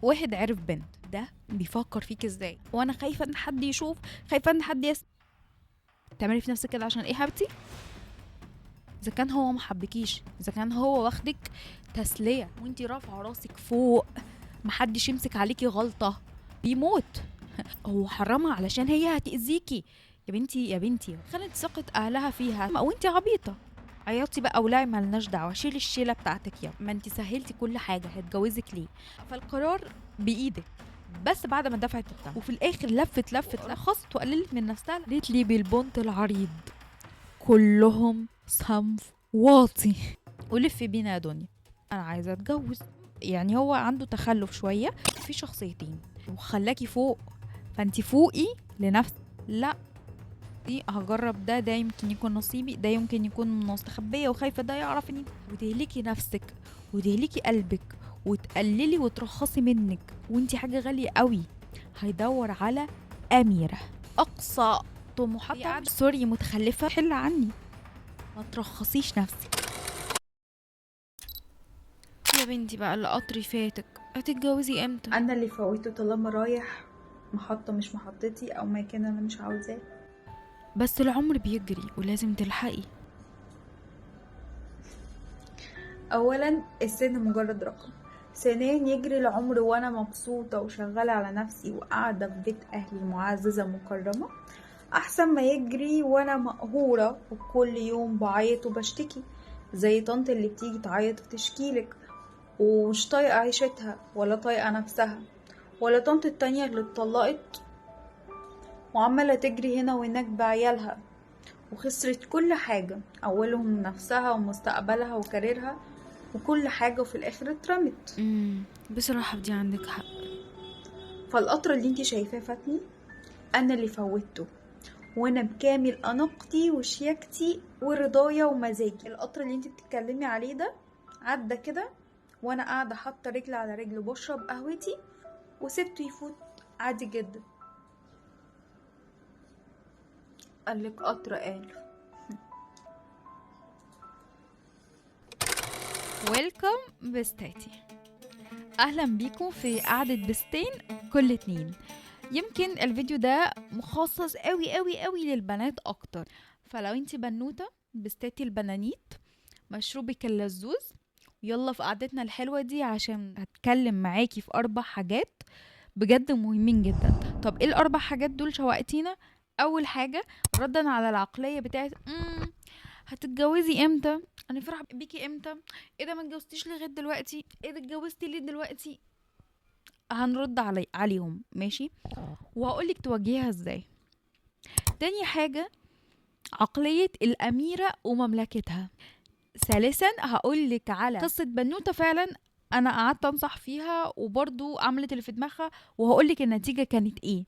واحد عرف بنت، ده بيفكر فيك ازاي؟ وانا خايفه ان حد يشوف، خايفه ان حد تعملي في نفسك كده عشان ايه حبيبتي؟ اذا كان هو محبكيش، اذا كان هو واخدك تسليه وانتي رافعه راسك فوق، محدش يمسك عليكي غلطه بيموت. هو حرمها علشان هي هتأذيكي. يا بنتي يا بنتي، خانت ثقة اهلها فيها او انتي عبيطة. عيطي بقى ولا ملناش دعوه، شيلي الشيله بتاعتك يا ما انتي سهلتي كل حاجه، هتجوزك ليه؟ فالقرار بايدك، بس بعد ما دفعت الثمن. وفي الاخر لفت رخصت وقللت من نفسها، قالت لي بالبنت العريض كلهم صنف واطي. ولف بينا يا دنيا، انا عايزه اتجوز. يعني هو عنده تخلف شويه في شخصيتين وخلاكي فوق، فانتي فوقي لنفسك. لا، دي هجرب ده يمكن يكون نصيبي، ده يمكن يكون مستخبيه وخايفه ده يعرف اني، وتهلكي نفسك وتهلكي قلبك وتقللي وترخصي منك وانتي حاجه غاليه قوي. هيدور على اميره اقصى طموحاتها، سوري متخلفه، حل عني، ما ترخصيش نفسك. يا بنتي بقى القطر فاتك، هتتجوزي امتى؟ انا اللي فويته طالما رايح محطة مش محطتي او مكان انا مش عاوزاه. بس العمر بيجري ولازم تلحقي. اولا السن مجرد رقم، ثانيا يجري العمر وانا مبسوطة وشغالة على نفسي وقاعدة في بيت اهلي معززة مكرمة، احسن ما يجري وانا مقهورة وكل يوم بعيط وبشتكي زي طنط اللي بتيجي تعيط وتشكيلك ومش طايقة عيشتها ولا طايقة نفسها، ولا طنط التانية اللي اتطلقت وعمالة تجري هنا وهناك بعيالها وخسرت كل حاجة، أولهم نفسها ومستقبلها وكاريرها وكل حاجة، وفي الآخر اترمت. بصراحة دي عندك حق. فالقطر اللي انتي شايفاه فاتني، أنا اللي فوتته وأنا بكامل أناقتي وشياكتي ورضايا ومزاجي. القطر اللي انتي بتتكلمي عليه ده عدى كده وأنا قاعدة حاطة رجل على رجل بشرب قهوتي وسبته يفوت عادي جدا. قالك قطر قال. ويلكم بستاتي، اهلا بيكم في قعدة بستين كل اتنين. يمكن الفيديو ده مخصص قوي قوي قوي للبنات اكتر، فلو انتي بنوتة بستاتي البنانيت مشروبك اللزوز، يلا في قعدتنا الحلوة دي عشان هتكلم معاكي في 4 حاجات بجد مهمين جدا. طب ايه ال4 حاجات دول؟ شوقتينا. اول حاجة، ردا على العقلية بتاعت هتتجوزي امتى، انا فرح بيكي امتى، ايه ده ما اتجوزتيش لغايه دلوقتي، ايه ده اتجوزتي ليه دلوقتي؟ هنرد عليهم ماشي، وهقولك تواجهيها ازاي. تاني حاجة، عقلية الأميرة ومملكتها. ثالثا هقولك على قصة بنوتة فعلا أنا قعدت أنصح فيها وبرضو عملت اللي في دماغها، وهقولك النتيجة كانت ايه.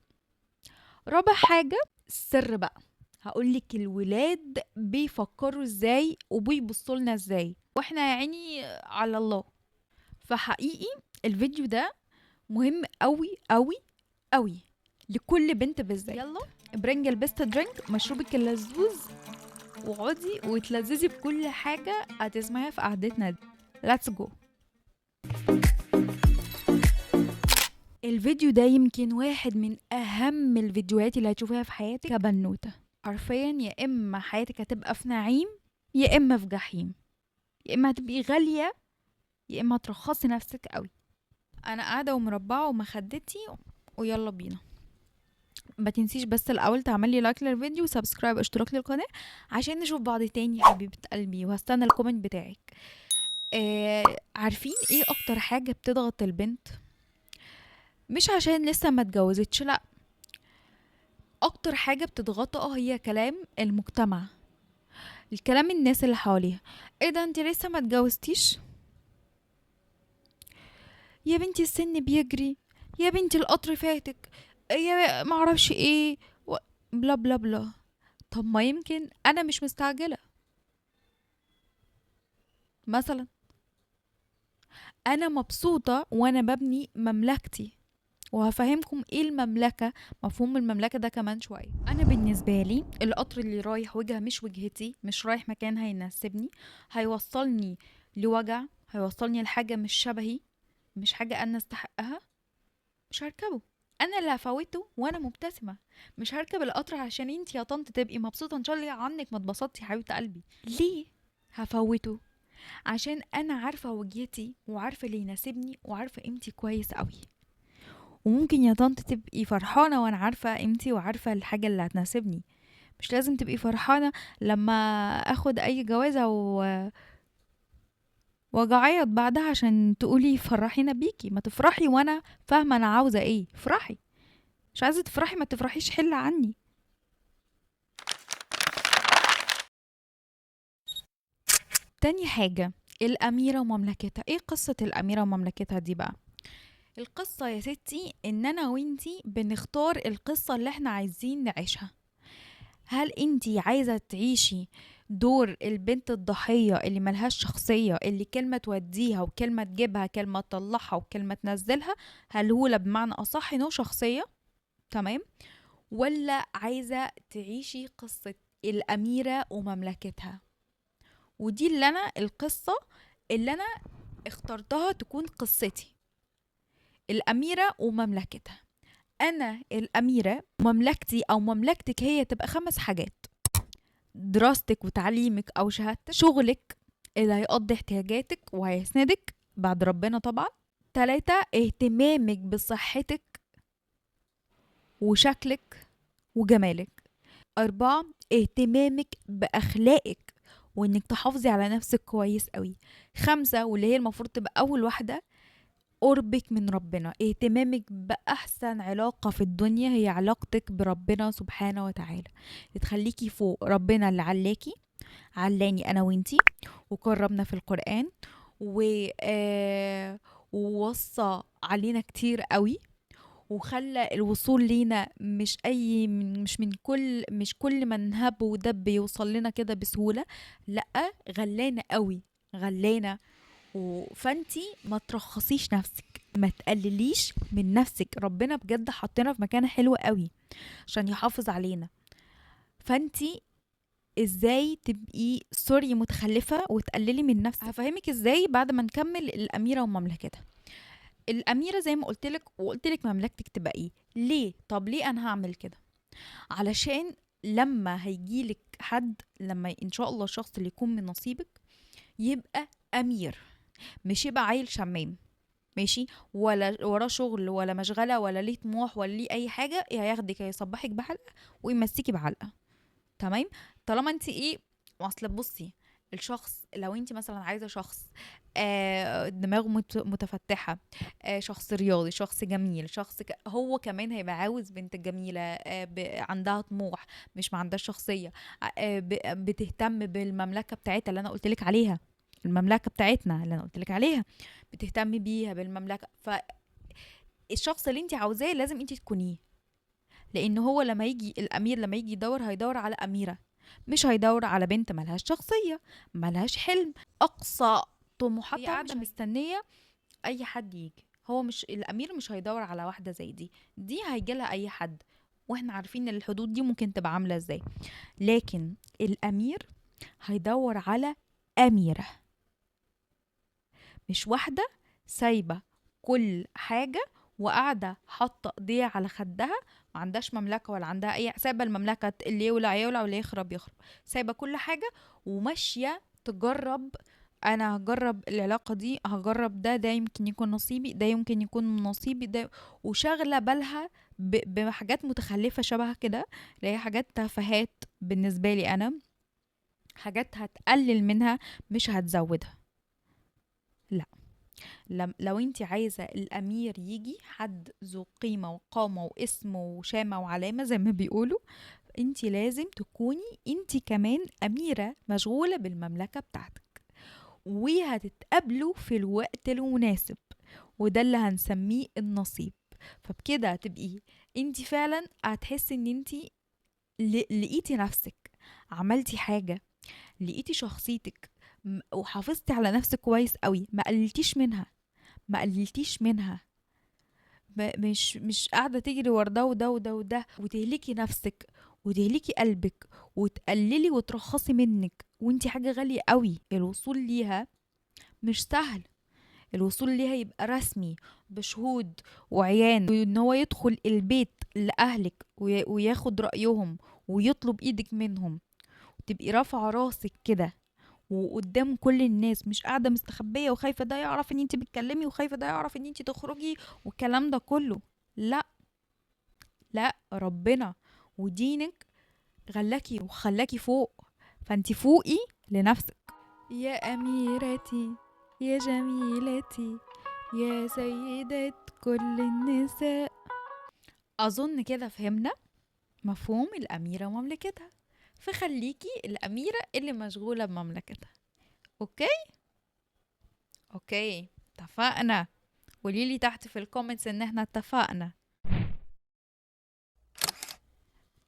رابع حاجة، السر بقى، هقولك الولاد بيفكروا ازاي وبيبصوا لنا ازاي واحنا يا عيني على الله. فحقيقي الفيديو ده مهم قوي قوي قوي لكل بنت بالذات. يلا برنج البيست درينك، مشروبك اللذوذ، واقعدي وتلذذي بكل حاجة هتسمعيها في قعدتنا دي. ليتس جو. الفيديو ده يمكن واحد من اهم الفيديوهات اللي هتشوفيها في حياتك كبنوتة. حرفيا يا اما حياتك هتبقى في نعيم يا اما في جحيم، يا اما هتبقي غالية يا اما ترخصي نفسك قوي. انا قاعدة ومربعة ومخدتي ويلا بينا. ما تنسيش بس الاول تعملي لايك للفيديو وسبسكرايب اشتراك للقناة عشان نشوف بعض تاني يا حبيبة قلبي، وهستنى الكومنت بتاعك. عارفين ايه اكتر حاجة بتضغط البنت؟ مش عشان لسه ما اتجوزتش، لا، اكتر حاجة بتضغطها هي كلام المجتمع، الكلام الناس اللي حواليها. ايه ده انت لسه ما اتجوزتيش، يا بنتي السن بيجري، يا بنتي القطر فاتك، يا معرفش ايه بلا بلا بلا. طب ما يمكن انا مش مستعجلة مثلا، انا مبسوطة وانا ببني مملكتي، وهفهمكم ايه المملكة، مفهوم المملكة ده كمان شوية. انا بالنسبة لي القطر اللي رايح وجهة مش وجهتي، مش رايح مكان هيناسبني، هيوصلني لوجع، هيوصلني لحاجة مش شبهي، مش حاجة انا استحقها، مش هركبه. انا اللي هفوته وانا مبتسمه. مش هركب القطر عشان انتي يا طنط تبقي مبسوطه ان شاء الله عنك ما اتبسطتي يا حبيبه قلبي. ليه هفوته؟ عشان انا عارفه وجهتي وعارفه اللي يناسبني وعارفه قيمتي كويس قوي. وممكن يا طنط تبقي فرحانه وانا عارفه قيمتي وعارفه الحاجه اللي هتناسبني. مش لازم تبقي فرحانه لما اخد اي جوازه واجي اعيط بعدها عشان تقولي فرحينا بيكي. ما تفرحي وانا فاهمه انا عاوزه ايه. افرحي. مش عايزه تفرحي ما تفرحيش، حل عني. تاني حاجه، الاميره ومملكتها. ايه قصه الاميره ومملكتها دي بقى؟ القصه يا ستي ان انا وانتي بنختار القصه اللي احنا عايزين نعيشها. هل انتي عايزه تعيشي دور البنت الضحيه اللي ملهاش شخصيه، اللي كلمه توديها وكلمه تجيبها، كلمه تطلعها وكلمه تنزلها، هلهوله بمعنى اصح نو شخصيه، تمام؟ ولا عايزة تعيشي قصة الأميرة ومملكتها؟ ودي اللي أنا القصة اللي أنا اخترتها تكون قصتي، الأميرة ومملكتها. أنا الأميرة، مملكتي أو مملكتك هي تبقى 5 حاجات: دراستك وتعليمك أو شهادتك، شغلك اللي هيقضي احتياجاتك وهيسندك بعد ربنا طبعا، 3 اهتمامك بصحتك وشكلك وجمالك، 4 اهتمامك بأخلاقك وانك تحافظي على نفسك كويس قوي، 5 واللي هي المفروض تبقى أول واحدة، قربك من ربنا، اهتمامك بأحسن علاقة في الدنيا هي علاقتك بربنا سبحانه وتعالى، تخليكي فوق ربنا اللي علاكي، علاني أنا وانتي وكرمنا في القرآن ووصى علينا كتير قوي، وخلى الوصول لينا مش كل من هب ودب يوصل لنا كده بسهولة، لأ غلانا قوي، غلانا. فانتي ما ترخصيش نفسك، ما تقلليش من نفسك، ربنا بجد حطينا في مكان حلو قوي عشان يحافظ علينا. فانتي ازاي تبقي سوري متخلفة وتقللي من نفسك؟ هفهمك ازاي بعد ما نكمل الأميرة ومملكتها. الأميرة زي ما قلتلك، وقلتلك مملكتك تبقى ايه. ليه؟ طب ليه أنا هعمل كده؟ علشان لما هيجيلك حد، لما إن شاء الله الشخص اللي يكون من نصيبك يبقى أمير، مش يبقى عيل شمام، ماشي؟ ولا وراه شغل ولا مشغلة ولا ليه طموح ولا ليه أي حاجة، هياخدك هيصبحك بحلقة ويمسكي بعلقة، تمام؟ طالما انت ايه، اصل بصي، الشخص لو انت مثلا عايزه شخص دماغه متفتحه، شخص رياضي، شخص جميل، هو كمان هيبقى عاوز بنت جميله، عندها طموح، مش ما عندهاش شخصيه، بتهتم بالمملكه بتاعتها اللي انا قلتلك عليها، المملكه بتاعتنا اللي انا قلتلك عليها، بتهتم بيها بالمملكه. فالشخص اللي انت عاوزاه لازم انت تكونيه، لان هو لما يجي الامير، لما يجي يدور هيدور على اميره، مش هيدور على بنت ملهاش شخصيه، ملهاش حلم، اقصى طموحاتها، قاعده مستنيه اي حد يجي. هو مش الامير مش هيدور على واحده زي دي هيجيلها اي حد، واحنا عارفين ان الحدود دي ممكن تبقى عامله ازاي. لكن الامير هيدور على اميره، مش واحده سايبه كل حاجه وقاعده حاطه ايديها على خدها، ما عندهاش مملكه ولا عندها اي، سايبه المملكه اللي يولع يولع واللي يخرب يخرب، سايبه كل حاجه وماشيه تجرب. انا هجرب العلاقه دي، هجرب ده يمكن يكون نصيبي، ده يمكن يكون من نصيبي ده، وشاغله بالها بحاجات متخلفه شبه كده، اللي هي حاجات تفاهات بالنسبه لي انا، حاجات هتقلل منها مش هتزودها. لا، لو انت عايزة الأمير يجي حد ذو قيمة وقامة واسم وشامة وعلامة زي ما بيقولوا، انت لازم تكوني انت كمان أميرة مشغولة بالمملكة بتاعتك، وهتتقابلوا في الوقت المناسب، وده اللي هنسميه النصيب. فبكده تبقي انت فعلا هتحسي ان انت لقيتي نفسك، عملتي حاجة، لقيتي شخصيتك، وحافظتي على نفسك كويس قوي، ما قللتيش منها، ما قللتيش منها، مش قاعده تجري ورا ده وده وده وده وتهلكي نفسك وتهلكي قلبك وتقللي وترخصي منك، وانتي حاجه غاليه قوي الوصول ليها مش سهل. الوصول ليها يبقى رسمي بشهود وعيان، وان هو يدخل البيت لأهلك وياخد رأيهم ويطلب ايدك منهم، تبقي رافعة راسك كده وقدام كل الناس، مش قاعدة مستخبية وخايفة ده يعرف ان انت بتكلمي وخايفة ده يعرف ان انت تخرجي والكلام ده كله. لا، لا، ربنا ودينك غلاكي وخلاكي فوق، فانت فوقي لنفسك. يا أميرتي، يا جميلتي، يا سيدة كل النساء. أظن كده فهمنا مفهوم الأميرة ومملكتها، فخليكي الأميرة اللي مشغولة بمملكتها. أوكي؟ أوكي، اتفقنا. قوليلي تحت في الكومنتس إن احنا اتفقنا.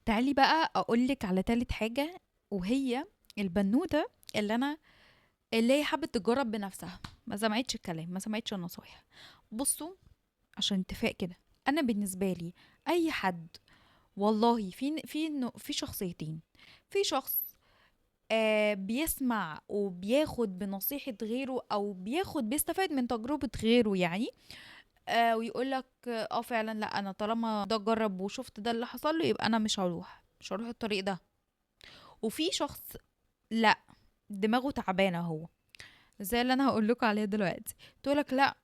تعالي بقى أقولك على تالت حاجة، وهي البنوتة اللي هي حابة تجرب بنفسها، ما سمعتش الكلام، ما سمعتش النصايح. بصوا، عشان اتفاق كده، انا بالنسبه لي اي حد، والله في شخصيتين. في شخص بيسمع وبياخد بنصيحة غيره، او بيستفاد من تجربة غيره يعني، ويقول لك فعلا لا، انا طالما ده جرب وشفت ده اللي حصل له، يبقى انا مش هروح الطريق ده. وفي شخص لا، دماغه تعبانة هو، زي اللي انا هقول لكم عليه دلوقتي، تقولك لا،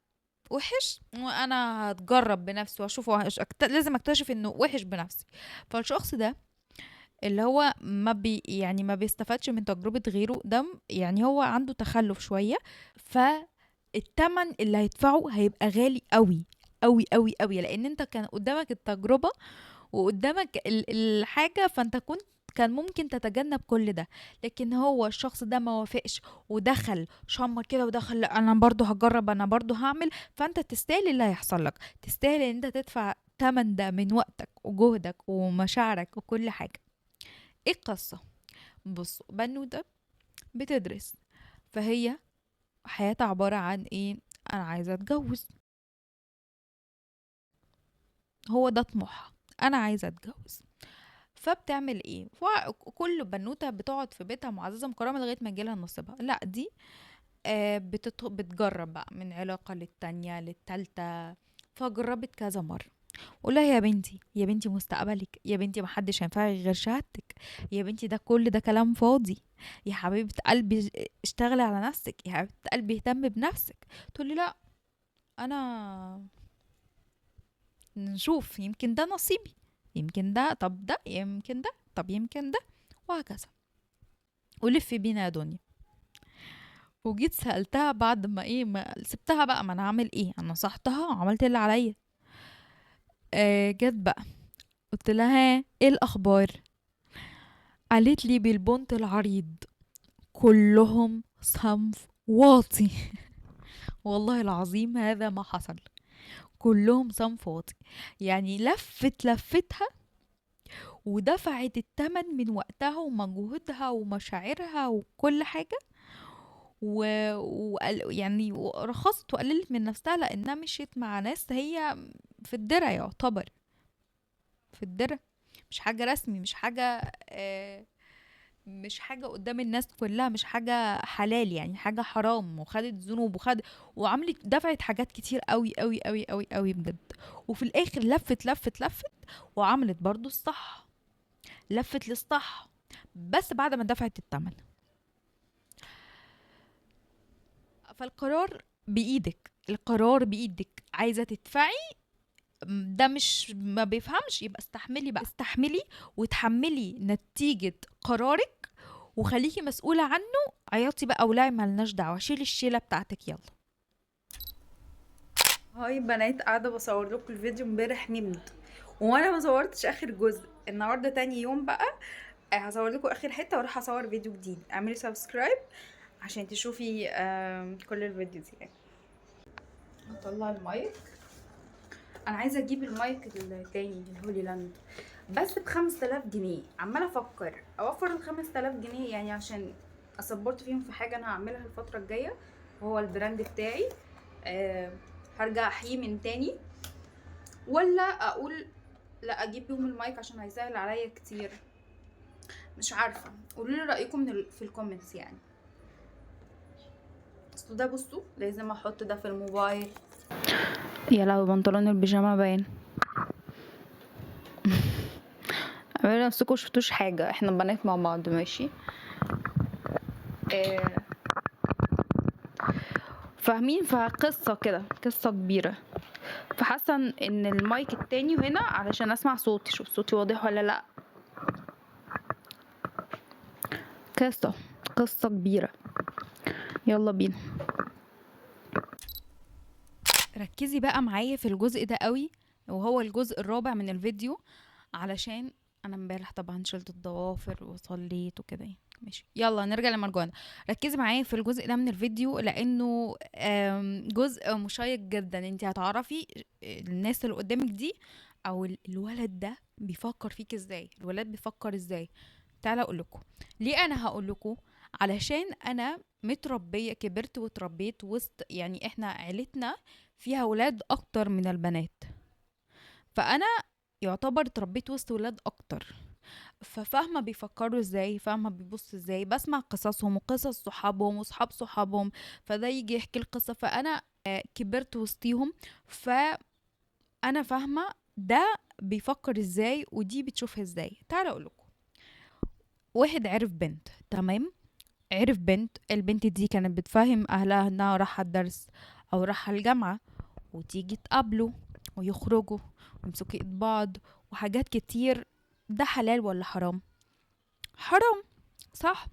وحش وانا هتجرب بنفسي واشوفه وحش، لازم اكتشف انه وحش بنفسي. فالشخص ده اللي هو يعني ما بيستفادش من تجربة غيره، ده يعني هو عنده تخلف شوية، فالتمن اللي هيدفعه هيبقى غالي قوي قوي قوي قوي، لان انت كان قدامك التجربة وقدامك الحاجة، فانت كان ممكن تتجنب كل ده. لكن هو الشخص ده ما وافقش ودخل شمر كده ودخل، لا انا برضو هجرب، انا برضو هعمل. فانت تستاهل اللي هيحصل لك، تستاهل ان انت تدفع تمن ده من وقتك وجهدك ومشاعرك وكل حاجة. ايه القصة؟ بص، بنوتة بتدرس، فهي حياتها عبارة عن ايه؟ انا عايزة اتجوز، هو ده طموحها، انا عايزة اتجوز. فبتعمل ايه؟ كل بنوته بتقعد في بيتها معززه مكرمه لغايه ما يجيلها نصيبها. لا، دي بتجرب بقى من علاقه للتانية للتالتة، فجربت كذا مره. قولها يا بنتي، يا بنتي مستقبلك، يا بنتي محدش هينفعك غير شهادتك، يا بنتي ده كل ده كلام فاضي، يا حبيبه قلبي اشتغلي على نفسك، يا حبيبه قلبي اهتمي بنفسك. تقولي لا، انا نشوف، يمكن ده نصيبي، يمكن ده، طب ده يمكن ده، طب يمكن ده، وهكذا. ولف بينا يا دنيا. وجيت سألتها بعد ما ما سبتها بقى، ما انا هعمل ايه، انا نصحتها وعملت اللي عليا. جت بقى، قلت لها ايه الاخبار؟ قالت لي بالبنت العريض، كلهم صنف واطي. والله العظيم هذا ما حصل، كلهم صنف واطي. يعني لفتها ودفعت التمن من وقتها ومجهودها ومشاعرها وكل حاجة، يعني رخصت وقللت من نفسها، لانها مشيت مع ناس هي في الدرة، يعتبر في الدرة، مش حاجة رسمي، مش حاجة قدام الناس كلها، مش حاجة حلال، يعني حاجة حرام، وخدت ذنوب وعملت دفعت حاجات كتير قوي قوي قوي قوي قوي بجد. وفي الاخر لفت وعملت برضو الصح، لفت للصح، بس بعد ما دفعت الثمن. فالقرار بإيدك، القرار بإيدك، عايزة تدفعي، ده مش ما بيفهمش، يبقى استحملي بقى، استحملي وتحملي نتيجة قرارك، وخليكي مسؤولة عنه. عياطي بقى ولاعي، ملناش دعوة، شيلي الشيلة بتاعتك، يلا. هاي بنات، قاعدة بصور لكم الفيديو. امبارح نمت وانا ما صورتش اخر جزء. النهارده تاني يوم بقى، هصور لكم اخر حتة واروح اصور فيديو جديد. اعملي سبسكرايب عشان تشوفي كل الفيديوز يعني. هطلع المايك. انا عايزه اجيب المايك التاني الهولي لاند، بس ب5000 جنيه. عماله افكر اوفر ال5000 جنيه يعني عشان اسبورت فيهم في حاجه انا هعملها الفتره الجايه، وهو البراند بتاعي. هرجع احييه من تاني، ولا اقول لا اجيب بيهم المايك عشان هيسهل عليا كتير. مش عارفه، قولوا لي رايكم في الكومنتس يعني. ده بصوا لازم احط ده في الموبايل. يا لهوي بنطلون البيجامه باين. اعملوا نفسكم شفتوش حاجه، احنا بنات مع بعض ماشي. آه، فاهمين؟ فقصه كده، قصه كبيره. فحاسه ان المايك التاني هنا علشان اسمع صوتي، شوف صوتي واضح ولا لا. قصه كبيره. يلا بينا. ركزي بقى معايا في الجزء ده قوي، وهو الجزء الرابع من الفيديو، علشان انا امبارح طبعا شلت الضوافر وصليت وكده. ماشي يلا نرجع لمرجوعنا. ركزي معايا في الجزء ده من الفيديو لانه جزء مشيق جدا. انت هتعرفي الناس اللي قدامك دي او الولد ده بيفكر فيك ازاي، الولاد بيفكر ازاي. تعالى اقول لكم ليه. انا هقول لكم علشان انا متربيه، كبرت وتربيت وسط، يعني احنا عيلتنا فيها ولاد اكتر من البنات، فانا يعتبر اتربيت وسط ولاد اكتر، ففاهمه بيفكروا ازاي، فاهمه بيبصوا ازاي، بسمع قصصهم وقصص صحابهم وصحاب صحابهم، فده يجي يحكي القصه، فانا كبرت وسطيهم، فانا فاهمه ده بيفكر ازاي ودي بتشوفها ازاي. تعالى اقولكم. واحد عرف بنت، تمام؟ عرف بنت، البنت دي كانت بتفهم اهلها انها رايحه الدرس او رايحه الجامعه، وتيجي تقابله ويخرجوا ويمسكوا ايد بعض وحاجات كتير. ده حلال ولا حرام؟ حرام، صح؟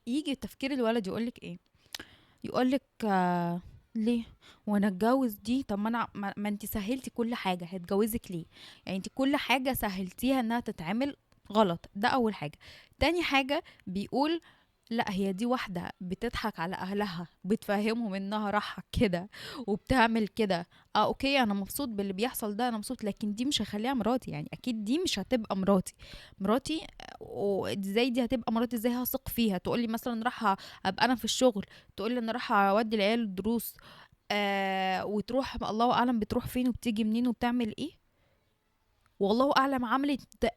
يجي تفكير الولد يقولك ايه؟ يقولك ليه وانا اتجوز دي؟ طب ما انا ما انت سهلتي كل حاجه، هتجوزك ليه؟ يعني انت كل حاجه سهلتيها انها تتعمل غلط. ده اول حاجه. تاني حاجه بيقول لا، هي دي واحدة بتضحك على أهلها، بتفهمهم إنها راحة كده وبتعمل كده. أوكي أنا مبسوط باللي بيحصل ده، أنا مبسوط، لكن دي مش هخليها مراتي. يعني أكيد دي مش هتبقى مراتي. وإزاي دي هتبقى مراتي؟ إزاي هثق فيها؟ تقولي مثلا راح أبقى أنا في الشغل، تقولي أنا راح أودي العيال الدروس، وتروح الله أعلم بتروح فين وبتيجي منين وبتعمل إيه، والله اعلم عملت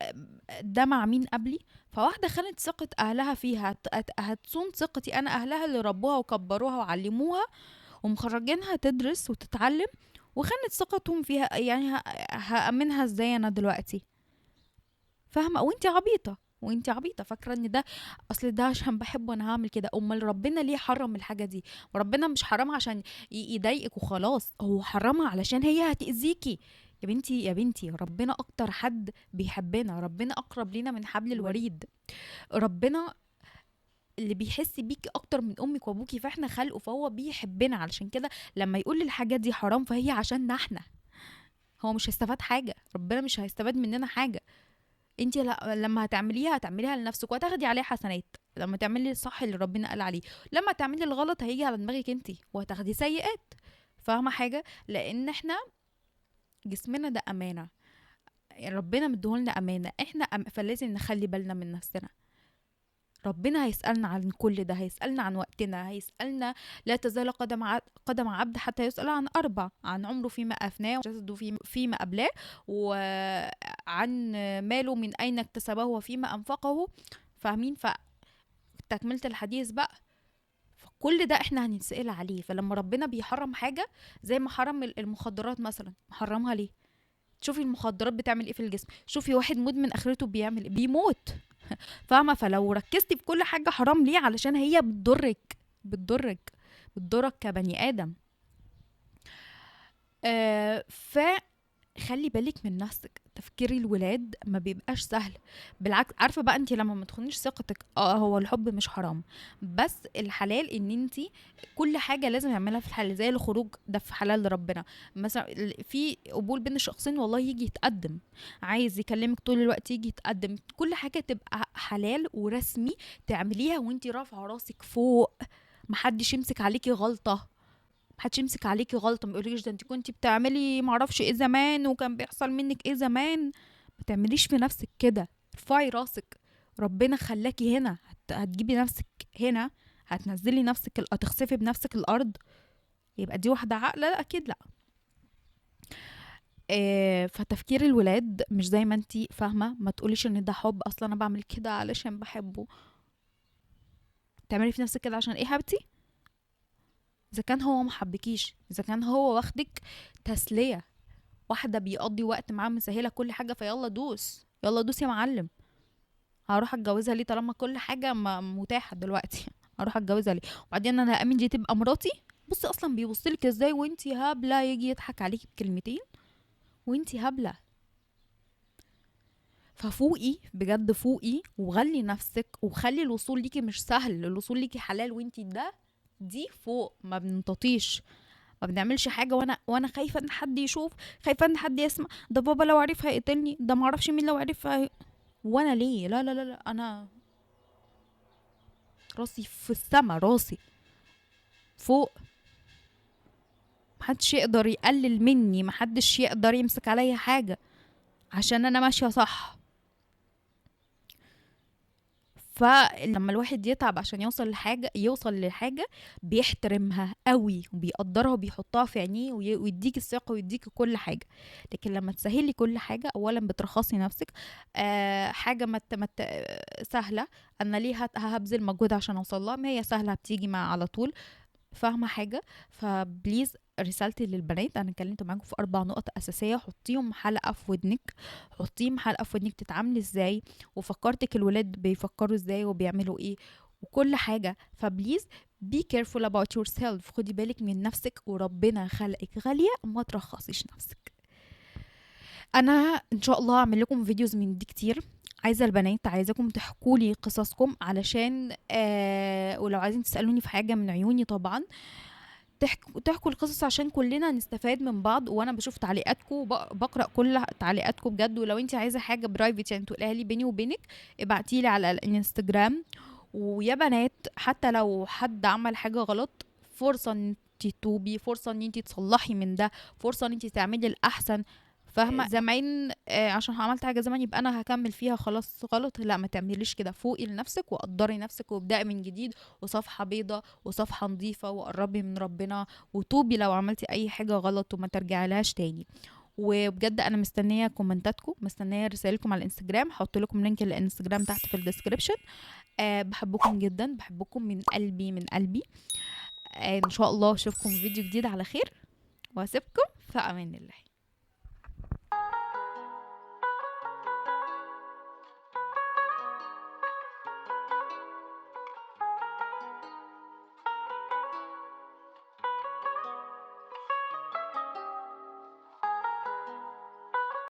ده مع مين قبلي. فواحده خانت ثقه اهلها فيها، هتصون ثقتي انا؟ اهلها اللي ربوها وكبروها وعلموها ومخرجينها تدرس وتتعلم، وخانت ثقتهم فيها، يعني هامنها ازاي انا دلوقتي؟ فاهمه؟ وانتي عبيطه فاكره ان ده اصل ده عشان بحبه انا هعمل كده. امال ربنا ليه حرم الحاجه دي؟ وربنا مش حرمها عشان يضايقك وخلاص، هو حرمها علشان هي هتاذيكي. يا بنتي يا بنتي، ربنا اكتر حد بيحبنا، ربنا اقرب لينا من حبل الوريد، ربنا اللي بيحس بيكي اكتر من امك وابوكي، فاحنا خلقه، فهو بيحبنا. علشان كده لما يقول الحاجه دي حرام فهي عشاننا احنا، هو مش هيستفاد حاجه، ربنا مش هيستفاد مننا حاجه. انت لما هتعمليها لنفسك وهتاخدي عليها حسنات، لما تعملي الصح اللي ربنا قال عليه. لما تعملي الغلط هيجي على دماغك انت وهتاخدي سيئات. فاهمه حاجه؟ لان احنا جسمنا ده امانه، يعني ربنا مديهولنا امانه، احنا فلازم نخلي بالنا من نفسنا. ربنا هيسألنا عن كل ده، هيسألنا عن وقتنا، هيسألنا لا تزال قدم عبد حتى يسأل عن أربع: عن عمره فيما أفناه، وجسده فيما أبلاه، وعن ماله من أين اكتسبه وفيما أنفقه. فاهمين؟ فتكملة الحديث بقى، فكل ده احنا هنتسأل عليه. فلما ربنا بيحرم حاجة زي ما حرم المخدرات مثلا، محرمها ليه؟ شوفي المخدرات بتعمل ايه في الجسم، شوفي واحد مدمن اخرته بيعمل ايه، بيموت. فاهمه؟ فلو ركزتي في كل حاجه حرام ليه؟ علشان هي بتضرك كبني ادم. فخلي بالك من نفسك. تفكير الولاد ما بيبقاش سهل، بالعكس. عارفه بقى انت لما ما تخونيش ثقتك، هو الحب مش حرام، بس الحلال ان انت كل حاجه لازم يعملها في الحلال، زي الخروج ده في حلال ربنا. مثلا في قبول بين الشخصين، والله يجي يتقدم، عايز يكلمك طول الوقت يجي يتقدم، كل حاجه تبقى حلال ورسمي تعمليها وانت رافعه راسك فوق، محدش يمسك عليكي غلطه، محدش يمسك عليكي غلطه، ما يقوليش ده انت كنتي بتعملي معرفش ايه زمان وكان بيحصل منك ايه زمان. ما تعمليش في نفسك كده، ارفعي راسك. ربنا خلاكي هنا، هتجيبي نفسك هنا، هتنزلي نفسك هتخسفي بنفسك الارض، يبقى دي واحده عاقله؟ لا اكيد لا. فتفكير الولاد مش زي ما انتي فاهمه. ما تقوليش ان ده حب، اصلا انا بعمل كده علشان بحبه. تعملي في نفسك كده عشان ايه حبيبتي؟ اذا كان هو محبكيش، اذا كان هو واخدك تسلية، واحدة بيقضي وقت معاه مسهلة كل حاجة، فيلا دوس، يلا دوس يا معلم. هروح اتجوزها ليه طالما كل حاجة متاحة دلوقتي؟ هروح اتجوزها ليه؟ وبعدين انا امين دي تبقى مراتي؟ بصي اصلا بيبصلك ازاي وانتي هبلة، يجي يضحك عليكي بكلمتين وانتي هبلة. ففوقي بجد، فوقي وغلي نفسك، وخلي الوصول ليكي مش سهل، الوصول ليكي حلال، وانتي دي فوق. ما بنططيش، ما بنعملش حاجه وانا خايفه ان حد يشوف، خايفه ان حد يسمع، ده بابا لو عرف هيقتلني، ده ما اعرفش مين لو عرف وانا ليه؟ لا لا لا لا، انا راسي في السما، راسي فوق. محدش يقدر يقلل مني، محدش يقدر يمسك عليا حاجه عشان انا ماشيه صح. فلما الواحد يتعب عشان يوصل لحاجة بيحترمها قوي وبيقدرها وبيحطها في عينيه ويديك الثقة ويديك كل حاجة. لكن لما تسهلي كل حاجة، اولا بترخصي نفسك. حاجة سهلة، انا ليه هبذل مجهود عشان اوصل لها؟ ما هي سهلة بتيجي مع على طول. فاهمة حاجة؟ فبليز، رسالتي للبنات، انا اتكلمت معاكم في 4 نقط اساسيه، حطيهم حلقه في ودنك، حطيهم حلقه في ودنك تتعاملي ازاي، وفكرتك الولاد بيفكروا ازاي وبيعملوا ايه وكل حاجه. فبليز be careful about yourself، خدي بالك من نفسك، وربنا خلقك غاليه، ما ترخصيش نفسك. انا ان شاء الله اعمل لكم فيديوز من دي كتير. عايزه البنات، عايزاكم تحكوا لي قصصكم، علشان ولو عايزين تسالوني في حاجه من عيوني طبعا، تحكوا القصص عشان كلنا نستفاد من بعض. وانا بشوف تعليقاتكم، بقرا كل تعليقاتكم بجد. ولو انت عايزه حاجه برايفت يعني تقولها لي بيني وبينك، ابعتيلي على الانستجرام. ويا بنات، حتى لو حد عمل حاجه غلط، فرصه ان انت تتوبي، فرصه ان انت تصلحي من ده، فرصه ان انت تعملي الاحسن. فاهمه؟ زمان عشان عملت حاجه زمان يبقى انا هكمل فيها خلاص غلط؟ لا، ما تعمليش كده. فوقي لنفسك وقدري نفسك وابدأي من جديد، وصفحه بيضه وصفحه نظيفه، وقربي من ربنا، وتوبي لو عملتي اي حاجه غلط وما ترجعلهاش تاني. وبجد انا مستنيه كومنتاتكم، مستنيه رسائلكم على الانستجرام. هحط لكم لينك الانستجرام تحت في الديسكريبشن. بحبكم جدا، بحبكم من قلبي من قلبي. ان شاء الله اشوفكم في فيديو جديد على خير، واسيبكم في امان الله.